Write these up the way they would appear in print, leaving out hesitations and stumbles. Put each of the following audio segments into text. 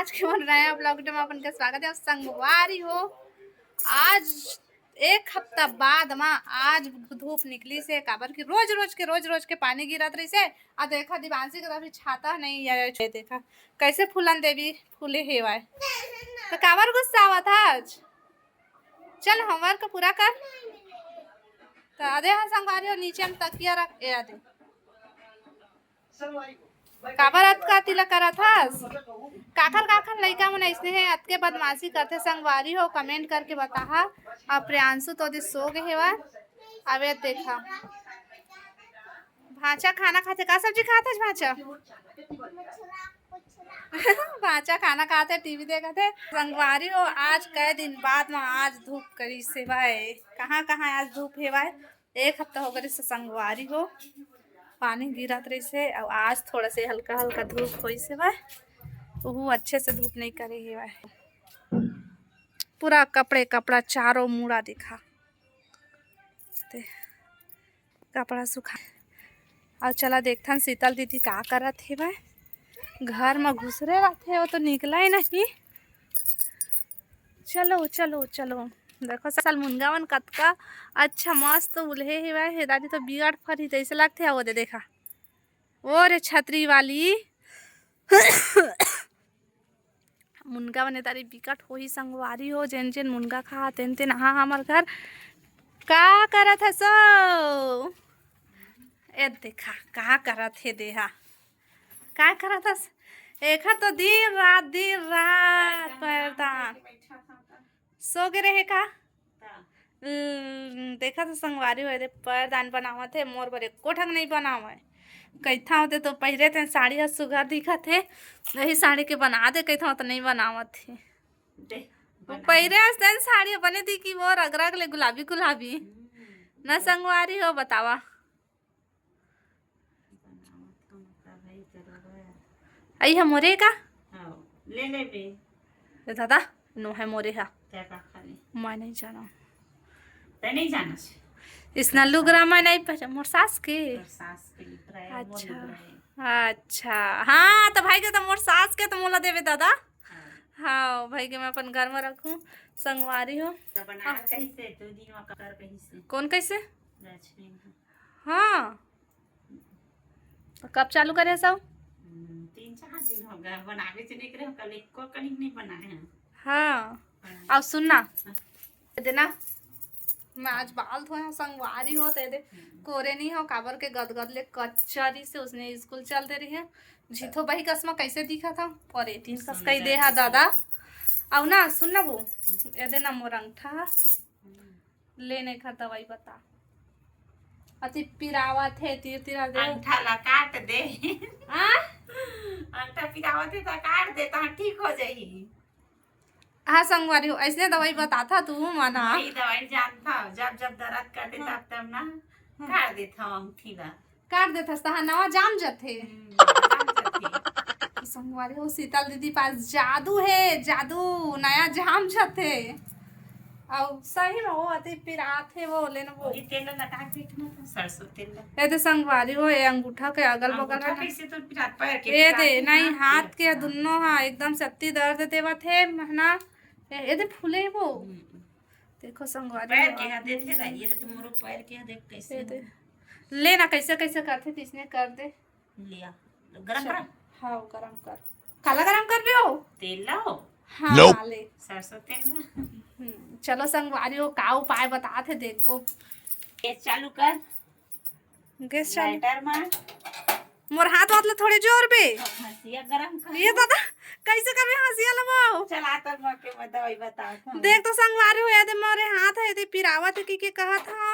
आज के मन नया ब्लॉग में अपन का स्वागत है। संगवारी हो आज एक हफ्ता बाद माँ आज धूप निकली से काबर की रोज रोज के पानी गिरत रही से। आ देखा दिवांशी के तरफ छाता नहीं है, देखा कैसे फूलन देवी फूले हेवाय तो काबर गुस्सा आवा था आज। चल होमवर्क पूरा कर तो आधे हाँ संगवारी हो नीचे में तकिया रख ए आधे काबर अत का तिलक करा था। काखर लड़का मन ऐसे है अत के बदमाशी करते संगवारी हो कमेंट करके बताहा। अब प्रियांशु तो सो गए हेवा। अबे देखा भाचा खाना खाते का सब्जी खाते भाचा भाचा खाना खाते टीवी देखते। संगवारी हो आज कई दिन बाद में आज धूप करी से भाई कहाँ आज धूप है भाई। एक हफ्ता हो गए संगवारी हो पानी गिरत रही से और आज थोड़ा से हल्का हल्का धूप हुई से भाई वो अच्छे से धूप नहीं करे है भाई। पूरा कपड़ा चारों मुड़ा दिखा कपड़ा सूखा और चला देखता शीतल दीदी का करत है भाई। घर में घुसरे रहते वो तो निकला ही नहीं। चलो चलो चलो देखो साल मुनगावन कतका अच्छा मस्त उल्हे है भाई। दादी तो बिगड़ फरी तो ऐसे लगते है वो दे देखा वो रे छतरी वाली मुनगा बने तारी बिकट हो ही संगवारी हो जेन जेन मुनगा खा तेन तेन हाँ हमार घर का करत है सो ए देखा का करत है देहा का करत है। एक तो दिन रात पैरदान सो गे रहे का देखा तो संगवारी हो पैरदान बनावत है मोर बर एको ठंग नहीं बनाव है। कैथा होते तो पहले थे साड़ी ह सुघर दिखा थे यही साड़ी के बना दे कैथा तो नहीं बनावत थे पहले साड़ी बने थी कि वो रग रग ले गुलाबी गुलाबी न संगवारी हो बतावा। आई है मोरे का ले ले बे दादा नो है मोरे हा मैं नहीं जाना नहीं जाना इस नल्लू ग्राम में नहीं पहचान मोर सास के अच्छा अच्छा हाँ तो भाई के तो मोर सास के तो मोला देवे दादा। हाँ भाई के मैं अपन घर में रखूं संगवारी हो कौन कैसे हाँ तो कब चालू करे सब 3-4 दिन हो गए बनावे से निकले कल एको कनिक नहीं बनाए हैं। हाँ अब सुनना देना मैं आज बाल धोया संगवारी हो ते दे कोरे नहीं हो काबर के गदगद ले कच्चरी से उसने स्कूल चलते रही है। जीतो भाई कसमा कैसे दिखा था और 18 कस कई दे हा दादा अब ना सुन ना वो ये देना मोर अंगठा लेने का दवाई बता अति पिरावत है तीर दे अंगठा ला काट दे अंगठा पिरावत है तो काट दे तो ठीक हो जाएगी। हाँ संगवारी हो ऐसे दवाई बताता तू मना ये दवाई जानता जब दर्द कर दे तब ना काट देता हूँ अंगठीला काट देता हाँ नवा जाम जाते संगवारी हो शीतल दीदी पास जादू है जादू नया जाम जाते और सही में वो अति पिरात है वो लेना वो तेल लगा देखना था सरसों तेल ये तो संगवारी हो ये अंगूठा के अगल बगल है कैसे तो पिरात पैर के ये दे नहीं हाथ के दोनों हाँ एकदम सत्ती दर्द देवा थे ना ये दे फूले वो देखो संगवारी पैर के देते ना ये तो मोरो पैर के देख कैसे लेना कैसे कैसे करते थे इसने कर दे लिया गरम कर हाँ गरम कर काला गरम कर भी हो तेल लाओ हाँ ले सरसों तेल चलो संगवारी हो का उपाय बताते देखो। गैस चालू कर गैस चालू लाइटर में मोर हाथ वातले थोड़े जोर बे हंसिया गरम कर ये दादा कैसे करबे हंसिया लगाओ चला तो मौके में दवाई बता देख तो संगवारी हो ये मोरे हाथ है दे पिरावत है की कहा था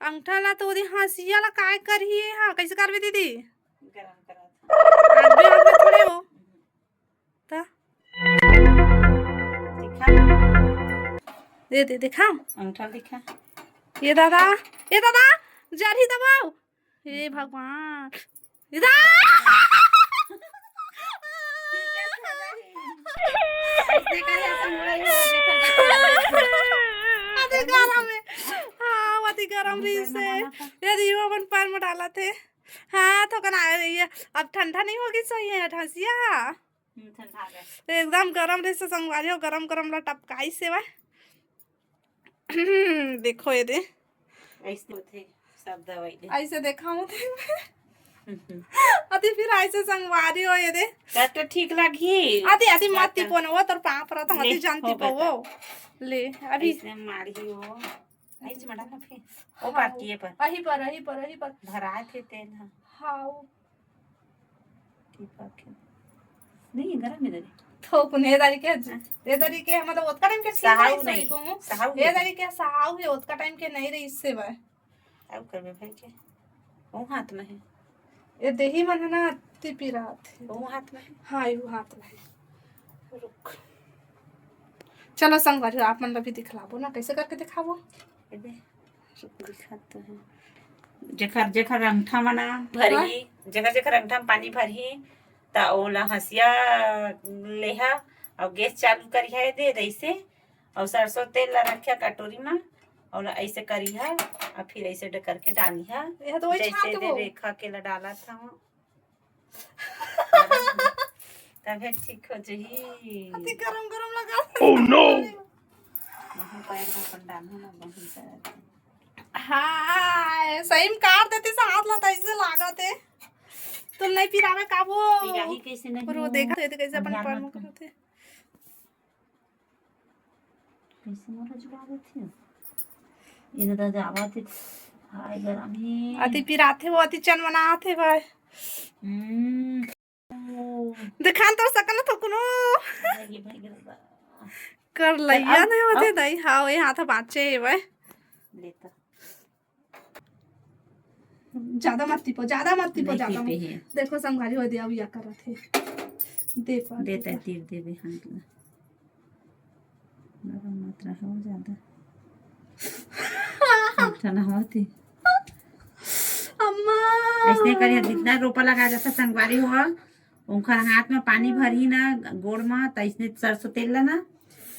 अंगठा ला तो ओदी हंसिया ला काय करिए हां कैसे करबे दीदी गरम करा आगे थोड़े हो ता दिखा दे दिखा अंगठा दिखा ये दादा जरी दबाओ हे भगवान इधर गरम रही से यदि वो अपन पैर में डाला थे हाँ तो कना अब ठंडा नहीं होगी सही है हंसिया ठंडा गए तो एकदम गरम रही से संगवारी हो, गरम गरम ला टपकाई से बा। देखो ये दे ऐसे होते सब दवाई दे ऐसे देखा हूँ अति फिर ऐसे संगवारी हो ये दे तो ठीक लगी आदि आदि माती पोने वो तोर पाप रहा था ले, मती जानती हो पो वो ले अभी ऐसे मारी हो ऐसे मड़ा ना फिर वो पार्टी पर अही पर भरा थे तेल हाँ हाँ ठीक है नहीं गरम है दे थोक ने दारी के मतलब उतना टाइम के सहाऊ नहीं सहाऊ ये दारी के सहाऊ है उतना टाइम के नहीं रही इससे बा अब करबे भाई के वो हाथ में है ये देही मन है ना ती पिरात है वो हाथ में है हाँ यू हाथ में है रुक चलो संगवारी आप मन भी दिखलाबो ना कैसे करके दिखाबो ये दे दिखा तो है जेखर जेखर अंगठा मना भरही जेखर जेखर अंगठा में पानी भरही ता ओला हसिया लेहा और गैस चालू करिहा दे ऐसे और सरसों तेल ला रखिया कटोरी में और ऐसे करिहा और फिर ऐसे करके डालिहा ये तो वही जैसे छात दे वो रेखा के ला डाला था वो तब ठीक हो जही अति गरम गरम लगा Oh no! वहाँ पैर में अपन डालना ना बहुत सारा हाँ सही में काट देती से हाथ लता ऐसे लागत है तुम नहीं पिरावे काबो पिराही कैसे नहीं पर वो देखा थे कैसे अपन ध्यान पैर में रखो। करते कैसे मोरा जुड़ा थे ये तो जावा थे हाय गरमी अति पिराते वो अति चन बनाते भाई दिखान तो सकन तो कुनो भाई भाई गरबा कर लिया नहीं होते अब- दई हाँ ये हाथ बाचे है भाई लेता ज्यादा मत टिपो ज्यादा मत नहीं पे है देखो संभारी हो दिया या कर रहे थे दे पर देता है तीर दे भी हाथ में गरम मात्रा हो ज्यादा अच्छा ना होती अम्मा ऐसे करिए जितना रोपा लगा जाता संगवारी हुआ उनका हाथ में पानी भरी ना गोड़ में तो इसने सरसों तेल लेना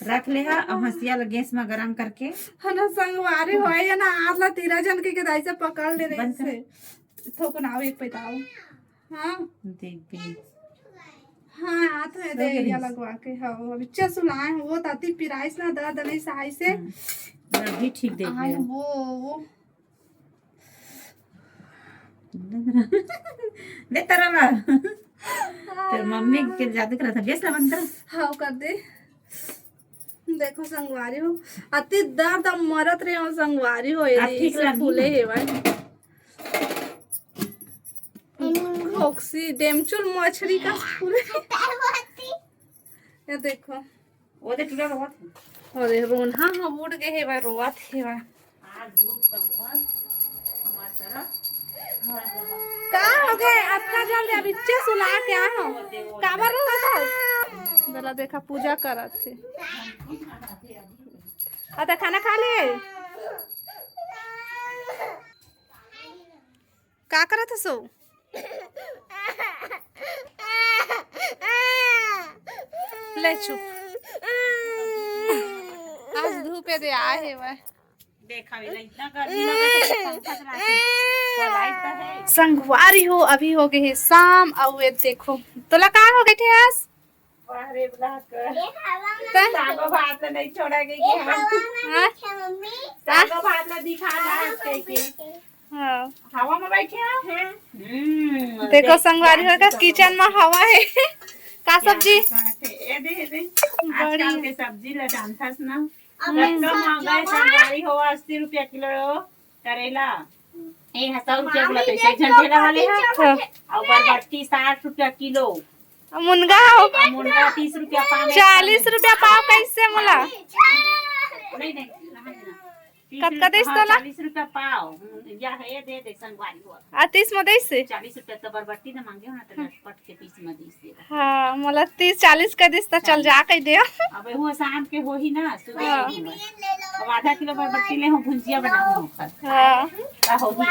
रख ले और हंसिया गैस में गरम करके हना संगवारी हो या ना आला तीरा जन के दाई से पकड़ ले रही बंद कर। से थोको नाव एक पैताओ हाँ देख भी हाँ हाथ में दे या लगवा के हाँ अभी सुनाए वो ताती पिराइस ना दर्द नहीं सहाय से भी ठीक देख आई लिया वो ले तरला तेरे मम्मी के जादू करा था गैस ला बंद कर हाँ कर दे देखो संगवारी हो अति दर्द अब मरत रहे हो संगवारी हो अब ठीक लगी फूले ना? है भाई ऑक्सी डेमचुल मछली का फूले ये देखो वो दे टूटा हुआ था अरे रोन हाँ हाँ उड़ गए है भाई रोआ थे भाई आज धूप कम पर हमारा तरफ का हो गए अपना जल्दी अभी चे सुला के आओ काबर रो था जरा देखा पूजा करत थे आता खाना खा ले का करत है सो ले चुप आज धूप दे आए है भाई देखा भी नहीं इतना गर्मी लगा तो पंखा चला के लाइट तो है संगवारी हो अभी हो गए है शाम और ये देखो तोला का हो गए थे आज अरे ब्लैक सागो भात तो नहीं छोड़ा गई कि हम सागो भात ला दिखा रहा के हाँ हवा में बैठे हैं देखो संगवारी हो का किचन में हवा है का सब्जी ए दे आजकल के सब्जी ला जानथस ना इतना महंगा है संगवारी हो 80 रुपया किलो करेला 100 रुपया किलो तो झंझेला वाले हैं और बरबट्टी 60 रुपया किलो मुनगा हो और मुर्गा 30 रुपया पाव 40 रुपया पाव कैसे मोला नहीं नहीं कतका देस तोला? 40 रुपया पाव या है दे संगवारी हुआ आ 30 में दैसे 40 रुपया तो बरबट्टी ना मांगे हो ना तो लटपट के पीस में दी से हाँ मोला 30 40 का दिस तो चल जा कह दे अब वो शाम के हो ही ना सुबह अब आधा किलो बरबट्टी ले हो भुंजिया बनाओ खर हाँ का हो ही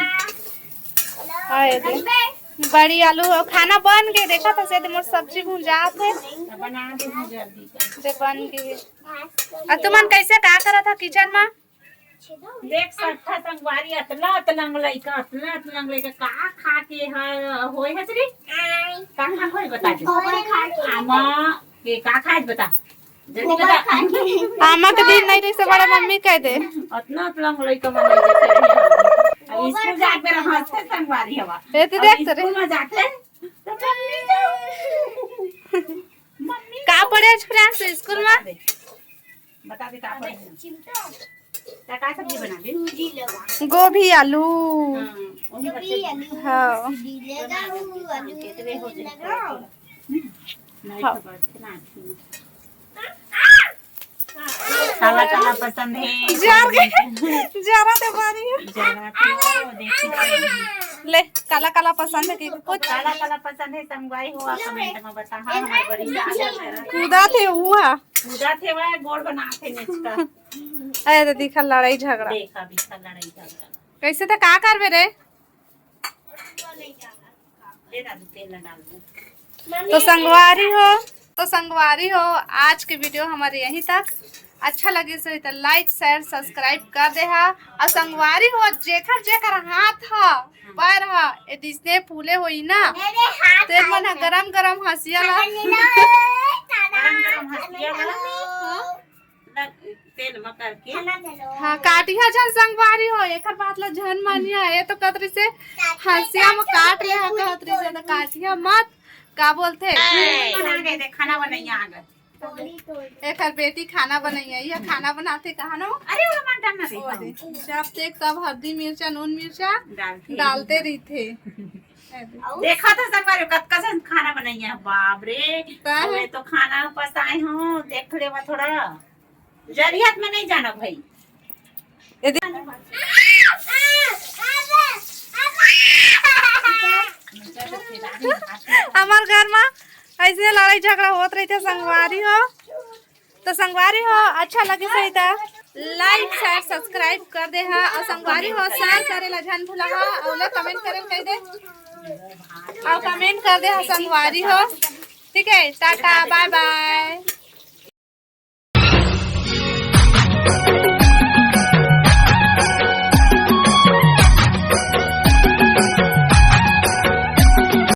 आए दे बड़ी आलू खाना बन गए देखा था से मोर सब्जी भुंजात है तो बना दे जल्दी से बन गए आ तुमन कैसे का करा था किचन में देख सकता संगवारी अतलंग लइका का खा के होय हसरी का खा होय बता दे आमा के का खाए बता जल्दी बता आमा के दिन नहीं रही से बड़ा मम्मी कह दे अतलंग लइका मन देखे रही स्कूल जाके मेरा हंसते संगवारी हवा ए तू देख रे स्कूल में जाते तो मम्मी का पढ़े आज फ्रेंड्स स्कूल में बता दे का पढ़े का सब्जी बना दे गोभी आलू वही बच्चे हाँ कितने हो जाए नहीं खबर ना काला काला पसंद है जरा ते बारी है जरा तो देखी ले काला काला पसंद है कि कुछ काला काला पसंद है संगवाई हुआ कमेंट में बता हाँ हमारी बड़ी जान कूदा थे हुआ पूजा थे वह गोड़ बना थे नेचका अरे तो दिखा लड़ाई झगड़ा देखा भी था लड़ाई झगड़ा कैसे तो का करबे रे ले दादू तेल डाल दो तो संगवारी हो आज की वीडियो हमारे यहीं तक अच्छा लगे तो लाइक शेयर सब्सक्राइब कर दे हा और संगवारी हो जेकर जेकर हाथ हा पैर हा ए दिसने फूले होई ना ते मन गरम गरम हसिया ला गरम हसिया ला तेल में करके हाँ काटिया झन संगवारी हो एकर बात ला झन मानिया ये तो कतरी से हसिया में काट ले हा कतरी से तो काटिया मत का बोलते बना दे दे खाना बनैया आगे एकर बेटी खाना बनैया ये खाना बनाते कहा नो अरे वो टमाटर ना दे जब देख तब हल्दी मिर्चा नून मिर्चा डालते रही थे देखा तो संगवारी कतका सन खाना बनैया बाप रे मैं तो खाना पसाई हूँ देख ले थोड़ा जरियत में नहीं जाना भाई हमार घर में ऐसे लड़ाई झगड़ा होत रही थे संगवारी हो तो संगवारी हो अच्छा लगे सही था लाइक शेयर सब्सक्राइब कर दे हा और संगवारी हो शेयर करे ला झन भूला हा और कमेंट करे कह दे और कमेंट कर दे हा संगवारी हो ठीक है टाटा बाय बाय।